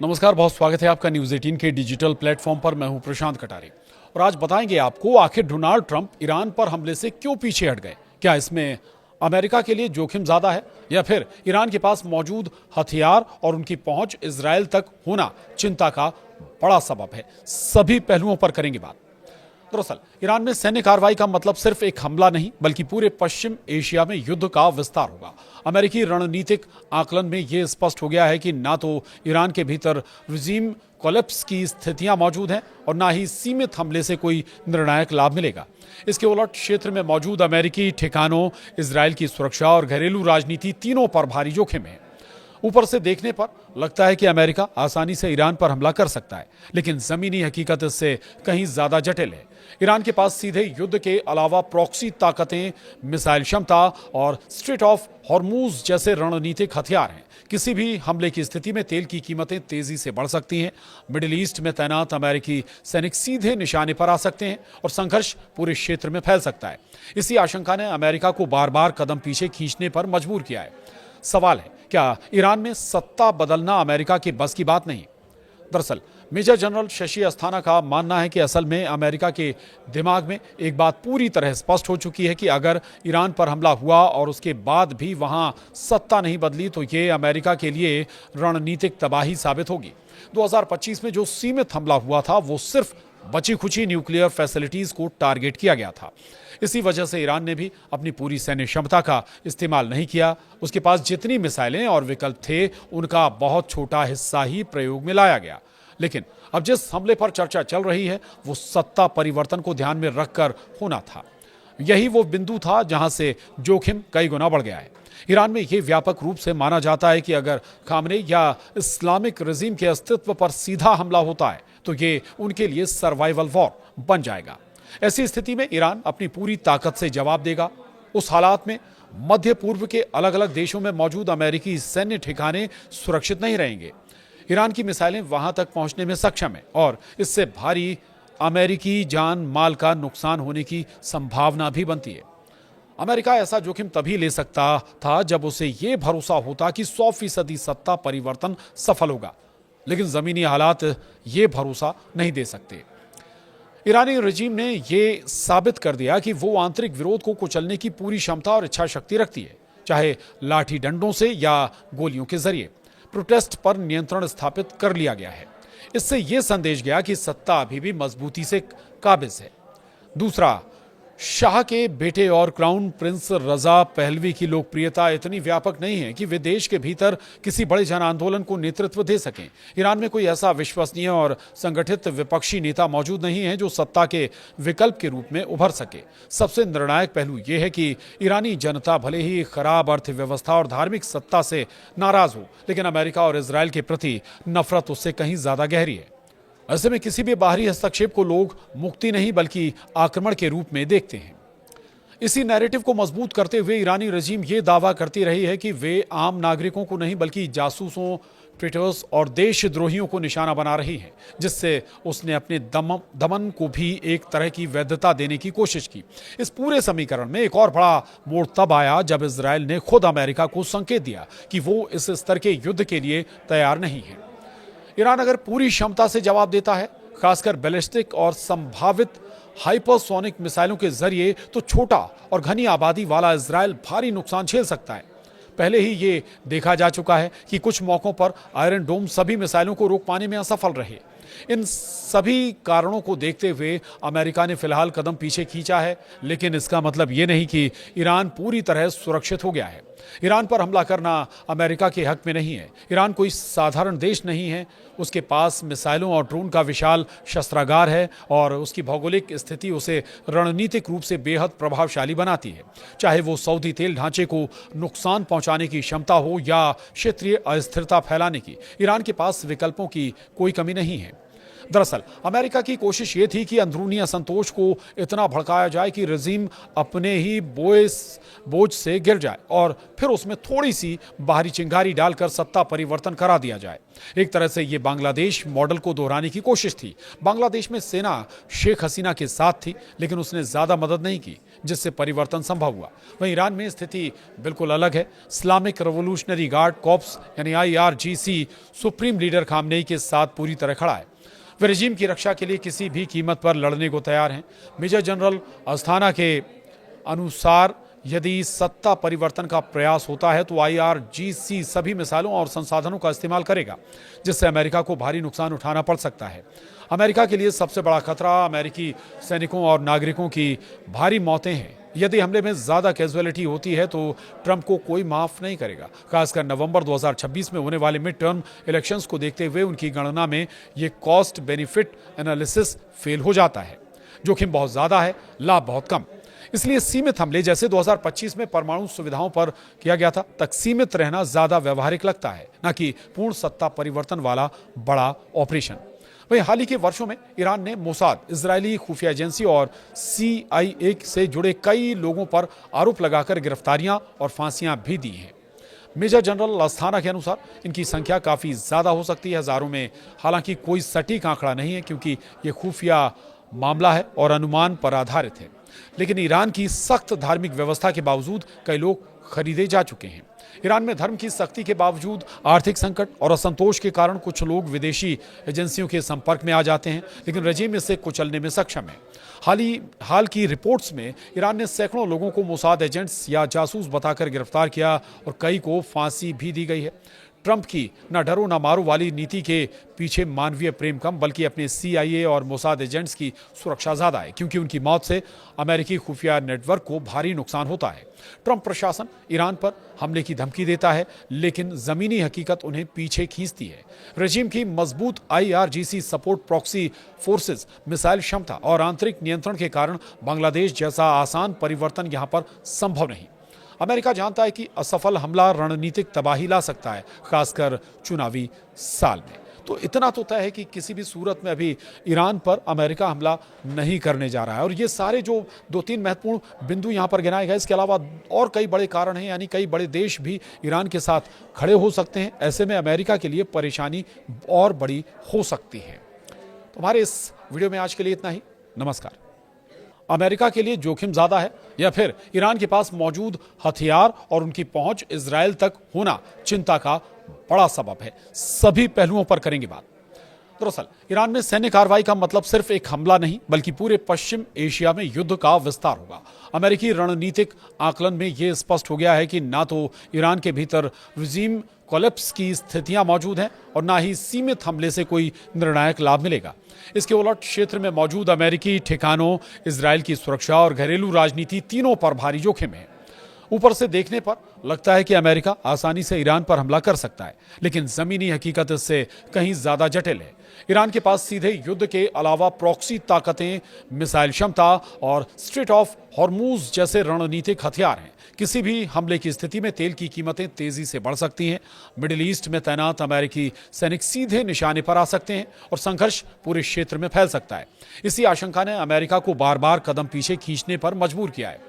नमस्कार, बहुत स्वागत है आपका न्यूज़ 18 के डिजिटल प्लेटफॉर्म पर। मैं हूं प्रशांत कटारे और आज बताएंगे आपको आखिर डोनाल्ड ट्रंप ईरान पर हमले से क्यों पीछे हट गए। क्या इसमें अमेरिका के लिए जोखिम ज्यादा है या फिर ईरान के पास मौजूद हथियार और उनकी पहुंच इजरायल तक होना चिंता का बड़ा सबब है। सभी पहलुओं पर करेंगे बात। दरअसल ईरान में सैन्य कार्रवाई का मतलब सिर्फ एक हमला नहीं बल्कि पूरे पश्चिम एशिया में युद्ध का विस्तार होगा। अमेरिकी रणनीतिक आकलन में यह स्पष्ट हो गया है कि ना तो ईरान के भीतर रिजीम कोलैप्स की स्थितियां मौजूद हैं और ना ही सीमित हमले से कोई निर्णायक लाभ मिलेगा। इसके उलट क्षेत्र में मौजूद अमेरिकी ठिकानों, इजरायल की सुरक्षा और घरेलू राजनीति तीनों पर भारी जोखिम है। ऊपर से देखने पर लगता है कि अमेरिका आसानी से ईरान पर हमला कर सकता है, लेकिन जमीनी हकीकत इससे कहीं ज्यादा जटिल है। ईरान के पास सीधे युद्ध के अलावा प्रॉक्सी ताकतें, मिसाइल क्षमता और स्ट्रेट ऑफ हॉर्मूज जैसे रणनीतिक हथियार हैं। किसी भी हमले की स्थिति में तेल की कीमतें तेजी से बढ़ सकती हैं। मिडिल ईस्ट में तैनात अमेरिकी सैनिक सीधे निशाने पर आ सकते हैं और संघर्ष पूरे क्षेत्र में फैल सकता है। इसी आशंका ने अमेरिका को बार बार कदम पीछे खींचने पर मजबूर किया है। सवाल है, क्या ईरान में सत्ता बदलना अमेरिका के बस की बात नहीं? दरअसल मेजर जनरल शशि अस्थाना का मानना है कि असल में अमेरिका के दिमाग में एक बात पूरी तरह स्पष्ट हो चुकी है कि अगर ईरान पर हमला हुआ और उसके बाद भी वहां सत्ता नहीं बदली तो ये अमेरिका के लिए रणनीतिक तबाही साबित होगी। 2025 में जो सीमित हमला हुआ था वो सिर्फ बची खुची न्यूक्लियर फैसिलिटीज को टारगेट किया गया था। इसी वजह से ईरान ने भी अपनी पूरी सैन्य क्षमता का इस्तेमाल नहीं किया। उसके पास जितनी मिसाइलें और विकल्प थे उनका बहुत छोटा हिस्सा ही प्रयोग में लाया गया। लेकिन अब जिस हमले पर चर्चा चल रही है वो सत्ता परिवर्तन को ध्यान में रखकर होना था। यही वो बिंदु था जहां से जोखिम कई गुना बढ़ गया है। ईरान में यह व्यापक रूप से माना जाता है कि अगर खामने या इस्लामिक रजीम के अस्तित्व पर सीधा हमला होता है तो ये उनके लिए सर्वाइवल वॉर बन जाएगा। ऐसी स्थिति में ईरान अपनी पूरी ताकत से जवाब देगा। उस हालात में मध्य पूर्व के अलग अलग देशों में मौजूद अमेरिकी सैन्य ठिकाने सुरक्षित नहीं रहेंगे। ईरान की मिसाइलें वहां तक पहुंचने में सक्षम है और इससे भारी अमेरिकी जान माल का नुकसान होने की संभावना भी बनती है। अमेरिका ऐसा जोखिम तभी ले सकता था जब उसे यह भरोसा होता कि 100% सत्ता परिवर्तन सफल होगा, लेकिन जमीनी हालात ये भरोसा नहीं दे सकते। ईरानी रजीम ने यह साबित कर दिया कि वो आंतरिक विरोध को कुचलने की पूरी क्षमता और इच्छा शक्ति रखती है, चाहे लाठी डंडों से या गोलियों के जरिए। प्रोटेस्ट पर नियंत्रण स्थापित कर लिया गया है। इससे यह संदेश गया कि सत्ता अभी भी मजबूती से काबिज है। दूसरा, शाह के बेटे और क्राउन प्रिंस रजा पहलवी की लोकप्रियता इतनी व्यापक नहीं है कि वे देश के भीतर किसी बड़े जन आंदोलन को नेतृत्व दे सकें। ईरान में कोई ऐसा विश्वसनीय और संगठित विपक्षी नेता मौजूद नहीं है जो सत्ता के विकल्प के रूप में उभर सके। सबसे निर्णायक पहलू यह है कि ईरानी जनता भले ही खराब अर्थव्यवस्था और धार्मिक सत्ता से नाराज हो, लेकिन अमेरिका और इजरायल के प्रति नफरत उससे कहीं ज्यादा गहरी है। ऐसे में किसी भी बाहरी हस्तक्षेप को लोग मुक्ति नहीं बल्कि आक्रमण के रूप में देखते हैं। इसी नैरेटिव को मजबूत करते हुए ईरानी रजीम ये दावा करती रही है कि वे आम नागरिकों को नहीं बल्कि जासूसों, ट्रेटर्स और देशद्रोहियों को निशाना बना रही है, जिससे उसने अपने दमन को भी एक तरह की वैधता देने की कोशिश की। इस पूरे समीकरण में एक और बड़ा मोड़ तब आया जब इजरायल ने खुद अमेरिका को संकेत दिया कि वो इस स्तर के युद्ध के लिए तैयार नहीं है। ईरान अगर पूरी क्षमता से जवाब देता है, खासकर बैलिस्टिक और संभावित हाइपरसोनिक मिसाइलों के जरिए, तो छोटा और घनी आबादी वाला इजरायल भारी नुकसान झेल सकता है। पहले ही ये देखा जा चुका है कि कुछ मौकों पर आयरन डोम सभी मिसाइलों को रोक पाने में असफल रहे। इन सभी कारणों को देखते हुए अमेरिका ने फिलहाल कदम पीछे खींचा है, लेकिन इसका मतलब ये नहीं कि ईरान पूरी तरह सुरक्षित हो गया है। ईरान पर हमला करना अमेरिका के हक में नहीं है। ईरान कोई साधारण देश नहीं है। उसके पास मिसाइलों और ड्रोन का विशाल शस्त्रागार है और उसकी भौगोलिक स्थिति उसे रणनीतिक रूप से बेहद प्रभावशाली बनाती है। चाहे वो सऊदी तेल ढांचे को नुकसान पहुंचाने की क्षमता हो या क्षेत्रीय अस्थिरता फैलाने की, ईरान के पास विकल्पों की कोई कमी नहीं है। दरअसल अमेरिका की कोशिश ये थी कि अंदरूनी असंतोष को इतना भड़काया जाए कि रजीम अपने ही बोझ से गिर जाए और फिर उसमें थोड़ी सी बाहरी चिंगारी डालकर सत्ता परिवर्तन करा दिया जाए। एक तरह से ये बांग्लादेश मॉडल को दोहराने की कोशिश थी। बांग्लादेश में सेना शेख हसीना के साथ थी, लेकिन उसने ज्यादा मदद नहीं की, जिससे परिवर्तन संभव हुआ। वहीं ईरान में स्थिति बिल्कुल अलग है। इस्लामिक रिवॉल्यूशनरी गार्ड कॉर्प्स यानी IRGC सुप्रीम लीडर खामनेई के साथ पूरी तरह खड़ा है। वे रजीम की रक्षा के लिए किसी भी कीमत पर लड़ने को तैयार हैं। मेजर जनरल अस्थाना के अनुसार यदि सत्ता परिवर्तन का प्रयास होता है तो IRGC सभी मिसाइलों और संसाधनों का इस्तेमाल करेगा, जिससे अमेरिका को भारी नुकसान उठाना पड़ सकता है। अमेरिका के लिए सबसे बड़ा खतरा अमेरिकी सैनिकों और नागरिकों की भारी मौतें हैं। यदि हमले में ज्यादा कैजुअलिटी होती है तो ट्रंप को कोई माफ नहीं करेगा। खासकर नवंबर 2026 में होने वाले मिड टर्म इलेक्शंस को देखते हुए उनकी गणना में ये कॉस्ट बेनिफिट एनालिसिस फेल हो जाता है। जोखिम बहुत ज्यादा है, लाभ बहुत कम। इसलिए सीमित हमले जैसे 2025 में परमाणु सुविधाओं पर किया गया था, तक सीमित रहना ज्यादा व्यवहारिक लगता है, न कि पूर्ण सत्ता परिवर्तन वाला बड़ा ऑपरेशन। वहीं हाल ही के वर्षों में ईरान ने मोसाद, इजरायली खुफिया एजेंसी और CIA से जुड़े कई लोगों पर आरोप लगाकर गिरफ्तारियां और फांसियां भी दी हैं। मेजर जनरल अस्थाना के अनुसार इनकी संख्या काफी ज्यादा हो सकती है, हजारों में। हालांकि कोई सटीक आंकड़ा नहीं है, क्योंकि यह खुफिया मामला है और अनुमान पर आधारित है। लेकिन ईरान की सख्त धार्मिक व्यवस्था के बावजूद कई लोग खरीदे जा चुके हैं। ईरान में धर्म की सख्ती के बावजूद आर्थिक संकट और असंतोष के कारण कुछ लोग विदेशी एजेंसियों के संपर्क में आ जाते हैं, लेकिन रजीम इसे कुचलने में सक्षम है। हाल की रिपोर्ट्स में ईरान ने सैकड़ों लोगों को मोसाद एजेंट्स या जासूस बताकर गिरफ्तार किया और कई को फांसी भी दी गई है। ट्रंप की न डरो न मारो वाली नीति के पीछे मानवीय प्रेम कम, बल्कि अपने CIA और मोसाद एजेंट्स की सुरक्षा ज्यादा है, क्योंकि उनकी मौत से अमेरिकी खुफिया नेटवर्क को भारी नुकसान होता है। ट्रंप प्रशासन ईरान पर हमले की धमकी देता है, लेकिन जमीनी हकीकत उन्हें पीछे खींचती है। रजीम की मजबूत IRGC support, proxy forces, missile क्षमता और आंतरिक नियंत्रण के कारण बांग्लादेश जैसा आसान परिवर्तन यहां पर संभव नहीं। अमेरिका जानता है कि असफल हमला रणनीतिक तबाही ला सकता है, खासकर चुनावी साल में। तो इतना तो तय है कि किसी भी सूरत में अभी ईरान पर अमेरिका हमला नहीं करने जा रहा है। और ये सारे जो 2-3 महत्वपूर्ण बिंदु यहाँ पर गिनाए गए, इसके अलावा और कई बड़े कारण हैं, यानी कई बड़े देश भी ईरान के साथ खड़े हो सकते हैं। ऐसे में अमेरिका के लिए परेशानी और बड़ी हो सकती है। तो हमारे इस वीडियो में आज के लिए इतना ही। नमस्कार। अमेरिका के लिए जोखिम ज्यादा है या फिर ईरान के पास मौजूद हथियार और उनकी पहुंच इजरायल तक होना चिंता का बड़ा सबब है? सभी पहलुओं पर करेंगे बात। दरअसल ईरान में सैन्य कार्रवाई का मतलब सिर्फ एक हमला नहीं, बल्कि पूरे पश्चिम एशिया में युद्ध का विस्तार होगा। अमेरिकी रणनीतिक आकलन में यह स्पष्ट हो गया है कि ना तो ईरान के भीतर रिजीम कोलैप्स की स्थितियां मौजूद हैं और ना ही सीमित हमले से कोई निर्णायक लाभ मिलेगा। इसके उलट क्षेत्र में मौजूद अमेरिकी ठिकानों, इजरायल की सुरक्षा और घरेलू राजनीति, तीनों पर भारी जोखिम है। ऊपर से देखने पर लगता है कि अमेरिका आसानी से ईरान पर हमला कर सकता है, लेकिन जमीनी हकीकत इससे कहीं ज्यादा जटिल है। ईरान के पास सीधे युद्ध के अलावा प्रॉक्सी ताकतें, मिसाइल क्षमता और स्ट्रेट ऑफ हॉर्मूज जैसे रणनीतिक हथियार हैं। किसी भी हमले की स्थिति में तेल की कीमतें तेजी से बढ़ सकती हैं। मिडिल ईस्ट में तैनात अमेरिकी सैनिक सीधे निशाने पर आ सकते हैं और संघर्ष पूरे क्षेत्र में फैल सकता है। इसी आशंका ने अमेरिका को बार बार कदम पीछे खींचने पर मजबूर किया है।